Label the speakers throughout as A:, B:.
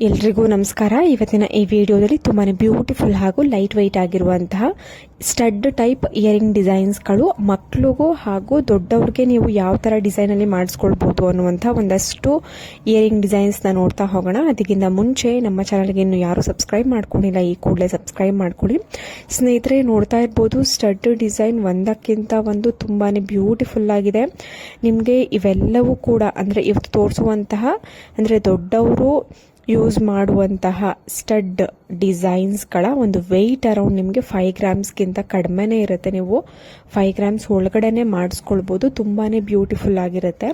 A: ಎಲ್ರಿಗೂ ನಮಸ್ಕಾರ. ಇವತ್ತಿನ ಈ ವಿಡಿಯೋದಲ್ಲಿ ತುಂಬಾ ಬ್ಯೂಟಿಫುಲ್ ಹಾಗೂ ಲೈಟ್ ವೆಯ್ಟ್ ಆಗಿರುವಂತಹ ಸ್ಟಡ್ ಟೈಪ್ ಇಯರಿಂಗ್ ಡಿಸೈನ್ಸ್ಗಳು ಮಕ್ಕಳಿಗೂ ಹಾಗೂ ದೊಡ್ಡವ್ರಿಗೆ ನೀವು ಯಾವ ಥರ ಡಿಸೈನಲ್ಲಿ ಮಾಡಿಸ್ಕೊಳ್ಬೋದು ಅನ್ನುವಂಥ ಒಂದಷ್ಟು ಇಯರಿಂಗ್ ಡಿಸೈನ್ಸ್ನ ನೋಡ್ತಾ ಹೋಗೋಣ. ಅದಕ್ಕಿಂತ ಮುಂಚೆ ನಮ್ಮ ಚಾನಲ್ಗೆ ಇನ್ನು ಯಾರು ಸಬ್ಸ್ಕ್ರೈಬ್ ಮಾಡ್ಕೊಂಡಿಲ್ಲ ಈ ಕೂಡಲೇ ಸಬ್ಸ್ಕ್ರೈಬ್ ಮಾಡ್ಕೊಳ್ಳಿ. ಸ್ನೇಹಿತರೆ, ನೋಡ್ತಾ ಇರ್ಬೋದು ಸ್ಟಡ್ ಡಿಸೈನ್ ಒಂದಕ್ಕಿಂತ ಒಂದು ತುಂಬಾ ಬ್ಯೂಟಿಫುಲ್ ಆಗಿದೆ. ನಿಮಗೆ ಇವೆಲ್ಲವೂ ಕೂಡ ಅಂದರೆ ಇವತ್ತು ತೋರಿಸುವಂತಹ ಅಂದರೆ ದೊಡ್ಡವರು ಯೂಸ್ ಮಾಡುವಂತಹ ಸ್ಟಡ್ ಡಿಸೈನ್ಸ್ಗಳ ಒಂದು ವೆಯ್ಟ್ ಅರೌಂಡ್ ನಿಮಗೆ 5 ಗ್ರಾಮ್ಸ್ಗಿಂತ ಕಡಿಮೆನೇ ಇರುತ್ತೆ. ನೀವು 5 ಗ್ರಾಮ್ಸ್ ಒಳಗಡೆನೆ ಮಾಡಿಸ್ಕೊಳ್ಬೋದು. ತುಂಬಾ ಬ್ಯೂಟಿಫುಲ್ ಆಗಿರುತ್ತೆ.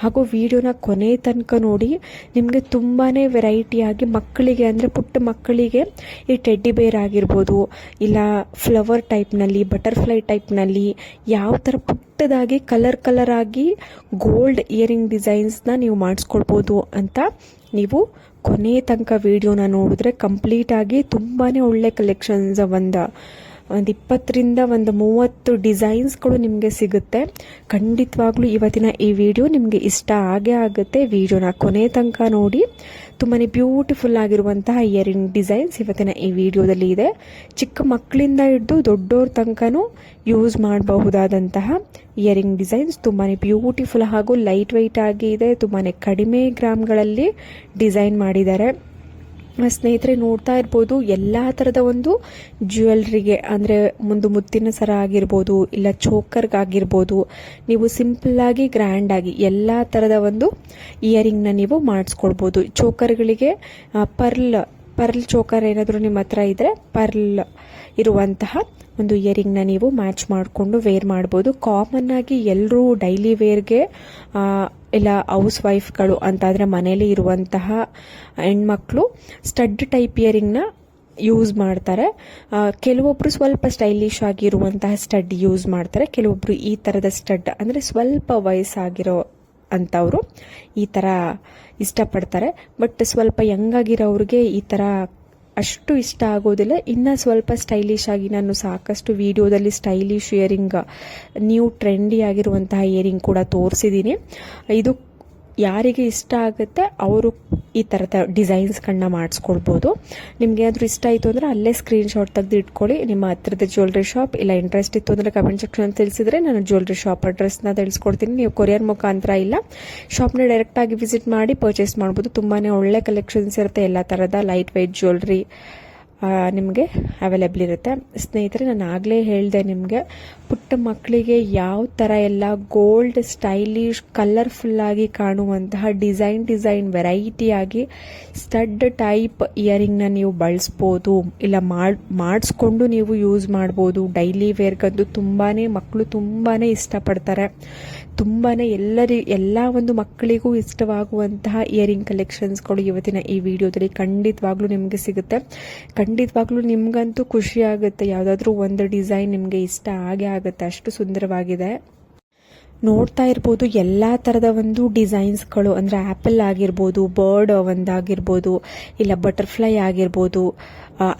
A: ಹಾಗೂ ವಿಡಿಯೋನ ಕೊನೆ ತನಕ ನೋಡಿ. ನಿಮಗೆ ತುಂಬಾ ವೆರೈಟಿಯಾಗಿ ಮಕ್ಕಳಿಗೆ ಅಂದರೆ ಪುಟ್ಟ ಮಕ್ಕಳಿಗೆ ಈ ಟೆಡ್ಡಿ ಬೇರ್ ಆಗಿರ್ಬೋದು, ಇಲ್ಲ ಫ್ಲವರ್ ಟೈಪ್ನಲ್ಲಿ, ಬಟರ್ಫ್ಲೈ ಟೈಪ್ನಲ್ಲಿ ಯಾವ ಥರ ಪುಟ್ಟದಾಗಿ ಕಲರ್ ಆಗಿ ಗೋಲ್ಡ್ ಇಯರಿಂಗ್ ಡಿಸೈನ್ಸ್ನ ನೀವು ಮಾಡಿಸ್ಕೊಳ್ಬೋದು ಅಂತ ನೀವು ಕೊನೆ ತನಕ ವಿಡಿಯೋನ ನೋಡಿದ್ರೆ ಕಂಪ್ಲೀಟ್ ಆಗಿ ತುಂಬಾ ಒಳ್ಳೆ ಕಲೆಕ್ಷನ್ಸ್ ಒಂದು 20ರಿಂದ 30 ಡಿಸೈನ್ಸ್ಗಳು ನಿಮಗೆ ಸಿಗುತ್ತೆ. ಖಂಡಿತವಾಗ್ಲೂ ಇವತ್ತಿನ ಈ ವಿಡಿಯೋ ನಿಮಗೆ ಇಷ್ಟ ಆಗೇ ಆಗುತ್ತೆ. ವಿಡಿಯೋನ ಕೊನೆ ತನಕ ನೋಡಿ. ತುಂಬಾ ಬ್ಯೂಟಿಫುಲ್ ಆಗಿರುವಂತಹ ಇಯರಿಂಗ್ ಡಿಸೈನ್ಸ್ ಇವತ್ತಿನ ಈ ವಿಡಿಯೋದಲ್ಲಿ ಇದೆ. ಚಿಕ್ಕ ಮಕ್ಕಳಿಂದ ಹಿಡಿದು ದೊಡ್ಡೋರ ತನಕನೂ ಯೂಸ್ ಮಾಡಬಹುದಾದಂತಹ ಇಯರಿಂಗ್ ಡಿಸೈನ್ಸ್ ತುಂಬಾ ಬ್ಯೂಟಿಫುಲ್ ಹಾಗೂ ಲೈಟ್ ವೆಯ್ಟ್ ಆಗಿ ಇದೆ. ತುಂಬಾ ಕಡಿಮೆ ಗ್ರಾಮ್ಗಳಲ್ಲಿ ಡಿಸೈನ್ ಮಾಡಿದ್ದಾರೆ. ಸ್ನೇಹಿತರೆ, ನೋಡ್ತಾ ಇರ್ಬೋದು ಎಲ್ಲ ಥರದ ಒಂದು ಜ್ಯುವೆಲ್ರಿಗೆ ಅಂದರೆ ಮುತ್ತಿನ ಸರ ಆಗಿರ್ಬೋದು, ಇಲ್ಲ ಚೋಕರ್ಗಾಗಿರ್ಬೋದು, ನೀವು ಸಿಂಪಲ್ಲಾಗಿ ಗ್ರ್ಯಾಂಡಾಗಿ ಎಲ್ಲ ಥರದ ಒಂದು ಇಯರಿಂಗ್ನ ನೀವು ಮಾಡಿಸ್ಕೊಳ್ಬೋದು. ಚೋಕರ್ಗಳಿಗೆ ಪರ್ಲ್ ಚೋಕರ್ ಏನಾದರೂ ನಿಮ್ಮ ಹತ್ರ ಇದ್ದರೆ ಪರ್ಲ್ ಇರುವಂತಹ ಒಂದು ಇಯರಿಂಗ್ನ ನೀವು ಮ್ಯಾಚ್ ಮಾಡಿಕೊಂಡು ವೇರ್ ಮಾಡ್ಬೋದು. ಕಾಮನ್ ಆಗಿ ಎಲ್ಲರೂ ಡೈಲಿ ವೇರ್ಗೆ ಇಲ್ಲ ಹೌಸ್ ವೈಫ್ಗಳು ಅಂತಾದರೆ ಮನೇಲಿ ಇರುವಂತಹ ಹೆಣ್ಮಕ್ಳು ಸ್ಟಡ್ ಟೈಪ್ ಇಯರಿಂಗ್ನ ಯೂಸ್ ಮಾಡ್ತಾರೆ. ಕೆಲವೊಬ್ಬರು ಸ್ವಲ್ಪ ಸ್ಟೈಲಿಶ್ ಆಗಿರುವಂತಹ ಸ್ಟಡ್ ಯೂಸ್ ಮಾಡ್ತಾರೆ. ಕೆಲವೊಬ್ಬರು ಈ ಥರದ ಸ್ಟಡ್ ಅಂದರೆ ಸ್ವಲ್ಪ ವಯಸ್ಸಾಗಿರೋ ಅಂಥವರು ಈ ಥರ ಇಷ್ಟಪಡ್ತಾರೆ. ಬಟ್ ಸ್ವಲ್ಪ ಯಂಗ್ ಆಗಿರೋರಿಗೆ ಈ ಥರ ಅಷ್ಟು ಇಷ್ಟ ಆಗೋದಿಲ್ಲ. ಇನ್ನು ಸ್ವಲ್ಪ ಸ್ಟೈಲಿಶ್ ಆಗಿ ನಾನು ಸಾಕಷ್ಟು ವಿಡಿಯೋದಲ್ಲಿ ಸ್ಟೈಲಿಶ್ ಇಯರಿಂಗ್, ನ್ಯೂ ಟ್ರೆಂಡಿ ಆಗಿರುವಂತಹ ಇಯರಿಂಗ್ ಕೂಡ ತೋರಿಸಿದ್ದೀನಿ. ಇದು ಯಾರಿಗೆ ಇಷ್ಟ ಆಗುತ್ತೆ ಅವರು ಈ ಥರದ ಡಿಸೈನ್ಸ್ಗಳನ್ನ ಮಾಡಿಸ್ಕೊಳ್ಬೋದು. ನಿಮ್ಗೆ ಏನಾದರೂ ಇಷ್ಟ ಆಯಿತು ಅಂದರೆ ಅಲ್ಲೇ ಸ್ಕ್ರೀನ್ಶಾಟ್ ತೆಗೆದು ಇಟ್ಕೊಳ್ಳಿ. ನಿಮ್ಮ ಹತ್ರದ ಜ್ಯುವೆಲ್ರಿ ಶಾಪ್ ಇಲ್ಲ ಇಂಟ್ರೆಸ್ಟ್ ಇತ್ತು ಅಂದರೆ ಕಮೆಂಟ್ ಸೆಕ್ಷನ್ ತಿಳಿಸಿದ್ರೆ ನಾನು ಜ್ಯುವೆಲ್ರಿ ಶಾಪ್ ಅಡ್ರೆಸ್ನ ತಿಳಿಸ್ಕೊಡ್ತೀನಿ. ನೀವು ಕೊರಿಯರ್ ಮುಖಾಂತರ ಇಲ್ಲ ಶಾಪ್ನ ಡೈರೆಕ್ಟಾಗಿ ವಿಸಿಟ್ ಮಾಡಿ ಪರ್ಚೇಸ್ ಮಾಡ್ಬೋದು. ತುಂಬಾ ಒಳ್ಳೆ ಕಲೆಕ್ಷನ್ಸ್ ಇರುತ್ತೆ. ಎಲ್ಲ ಥರದ ಲೈಟ್ ವೆಯ್ಟ್ ಜ್ಯುವೆಲ್ರಿ ನಿಮಗೆ ಅವೈಲೇಬಲ್ ಇರುತ್ತೆ. ಸ್ನೇಹಿತರೆ, ನಾನು ಆಗಲೇ ಹೇಳಿದೆ ನಿಮಗೆ ಪುಟ್ಟ ಮಕ್ಕಳಿಗೆ ಯಾವ ಥರ ಎಲ್ಲ ಗೋಲ್ಡ್ ಸ್ಟೈಲಿಶ್ ಕಲರ್ಫುಲ್ಲಾಗಿ ಕಾಣುವಂತಹ ಡಿಸೈನ್ ವೆರೈಟಿಯಾಗಿ ಸ್ಟಡ್ ಟೈಪ್ ಇಯರಿಂಗ್ನ ನೀವು ಬಳಸ್ಬೋದು. ಇಲ್ಲ ಮಾಡಿಸ್ಕೊಂಡು ನೀವು ಯೂಸ್ ಮಾಡ್ಬೋದು. ಡೈಲಿ ವೇರ್ಗಂತೂ ಮಕ್ಕಳು ತುಂಬಾ ಇಷ್ಟಪಡ್ತಾರೆ. ತುಂಬಾ ಎಲ್ಲ ಒಂದು ಮಕ್ಕಳಿಗೂ ಇಷ್ಟವಾಗುವಂತಹ ಇಯರಿಂಗ್ ಕಲೆಕ್ಷನ್ಸ್ಗಳು ಇವತ್ತಿನ ಈ ವಿಡಿಯೋದಲ್ಲಿ ಖಂಡಿತವಾಗ್ಲೂ ನಿಮಗೆ ಸಿಗುತ್ತೆ. ಖಂಡಿತವಾಗ್ಲೂ ನಿಮ್ಗಂತೂ ಖುಷಿ ಆಗುತ್ತೆ. ಯಾವುದಾದ್ರೂ ಒಂದು ಡಿಸೈನ್ ನಿಮಗೆ ಇಷ್ಟ ಆಗೇ ಆಗುತ್ತೆ. ಅಷ್ಟು ಸುಂದರವಾಗಿದೆ. ನೋಡ್ತಾ ಇರ್ಬೋದು ಎಲ್ಲ ಥರದ ಒಂದು ಡಿಸೈನ್ಸ್ಗಳು ಅಂದರೆ ಆ್ಯಪಲ್ ಆಗಿರ್ಬೋದು, ಬರ್ಡ್ ಒಂದಾಗಿರ್ಬೋದು, ಇಲ್ಲ ಬಟರ್ಫ್ಲೈ ಆಗಿರ್ಬೋದು.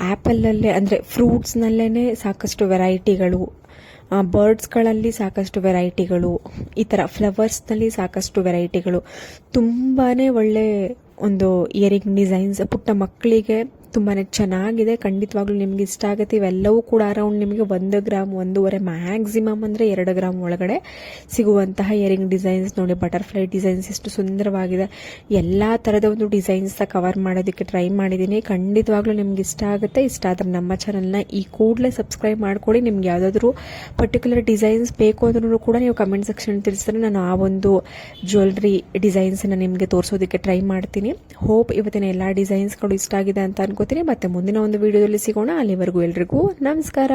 A: ಆ್ಯಪಲಲ್ಲೇ ಅಂದರೆ ಫ್ರೂಟ್ಸ್ನಲ್ಲೇ ಸಾಕಷ್ಟು ವೆರೈಟಿಗಳು, ಬರ್ಡ್ಸ್ಗಳಲ್ಲಿ ಸಾಕಷ್ಟು ವೆರೈಟಿಗಳು, ಈ ಥರ ಫ್ಲವರ್ಸ್ನಲ್ಲಿ ಸಾಕಷ್ಟು ವೆರೈಟಿಗಳು. ತುಂಬಾ ಒಳ್ಳೆ ಒಂದು ಇಯರಿಂಗ್ ಡಿಸೈನ್ಸ್ ಪುಟ್ಟ ಮಕ್ಕಳಿಗೆ ತುಂಬಾ ಚೆನ್ನಾಗಿದೆ. ಖಂಡಿತವಾಗ್ಲೂ ನಿಮ್ಗೆ ಇಷ್ಟ ಆಗುತ್ತೆ. ಇವೆಲ್ಲವೂ ಕೂಡ ಅರೌಂಡ್ ನಿಮಗೆ 1 ಗ್ರಾಮ್ 1.5 ಮ್ಯಾಕ್ಸಿಮಮ್ ಅಂದರೆ 2 ಗ್ರಾಮ್ ಒಳಗಡೆ ಸಿಗುವಂತಹ ಇಯರಿಂಗ್ ಡಿಸೈನ್ಸ್. ನೋಡಿ, ಬಟರ್ಫ್ಲೈ ಡಿಸೈನ್ಸ್ ಎಷ್ಟು ಸುಂದರವಾಗಿದೆ. ಎಲ್ಲ ಥರದ ಒಂದು ಡಿಸೈನ್ಸ್ ಕವರ್ ಮಾಡೋದಕ್ಕೆ ಟ್ರೈ ಮಾಡಿದ್ದೀನಿ. ಖಂಡಿತವಾಗ್ಲೂ ನಿಮ್ಗೆ ಇಷ್ಟ ಆಗುತ್ತೆ. ಇಷ್ಟ ಆದರೆ ನಮ್ಮ ಚಾನಲ್ನ ಈ ಕೂಡಲೇ ಸಬ್ಸ್ಕ್ರೈಬ್ ಮಾಡ್ಕೊಳ್ಳಿ. ನಿಮ್ಗೆ ಯಾವುದಾದ್ರೂ ಪರ್ಟಿಕ್ಯುಲರ್ ಡಿಸೈನ್ಸ್ ಬೇಕು ಅಂದ್ರೂ ಕೂಡ ನೀವು ಕಮೆಂಟ್ ಸೆಕ್ಷನ್ ತಿಳಿಸಿದ್ರೆ ನಾನು ಆ ಒಂದು ಜ್ಯುವೆಲ್ರಿ ಡಿಸೈನ್ಸನ್ನು ನಿಮಗೆ ತೋರಿಸೋದಕ್ಕೆ ಟ್ರೈ ಮಾಡ್ತೀನಿ. ಹೋಪ್ ಇವತ್ತಿನ ಎಲ್ಲ ಡಿಸೈನ್ಸ್ಗಳು ಇಷ್ಟ ಆಗಿದೆ ಅಂತ ಅನ್ಕೋತೀನಿ. ಮತ್ತೆ ಮುಂದಿನ ಒಂದು ವಿಡಿಯೋದಲ್ಲಿ ಸಿಗೋಣ. ಅಲ್ಲಿವರೆಗೂ ಎಲ್ರಿಗೂ ನಮಸ್ಕಾರ.